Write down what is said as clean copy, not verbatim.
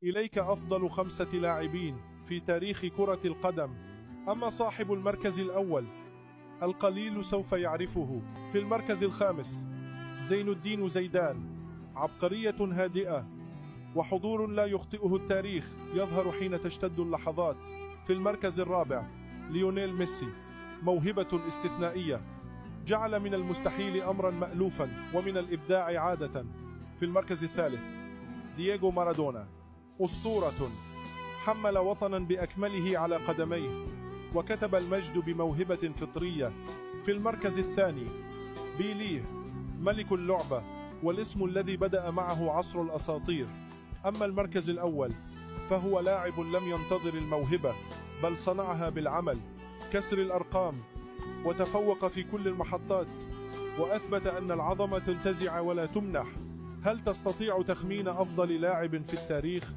إليك أفضل 5 لاعبين في تاريخ كرة القدم. أما صاحب المركز الأول القليل سوف يعرفه. في المركز الخامس زين الدين زيدان، عبقرية هادئة وحضور لا يخطئه التاريخ يظهر حين تشتد اللحظات. في المركز الرابع ليونيل ميسي، موهبة استثنائية جعل من المستحيل أمرا مألوفا ومن الإبداع عادة. في المركز الثالث دييغو مارادونا، أسطورة حمل وطنا بأكمله على قدميه وكتب المجد بموهبة فطرية. في المركز الثاني بيليه، ملك اللعبة والاسم الذي بدأ معه عصر الأساطير. أما المركز الأول فهو لاعب لم ينتظر الموهبة بل صنعها بالعمل، كسر الأرقام وتفوق في كل المحطات وأثبت أن العظمة تنتزع ولا تمنح. هل تستطيع تخمين أفضل لاعب في التاريخ؟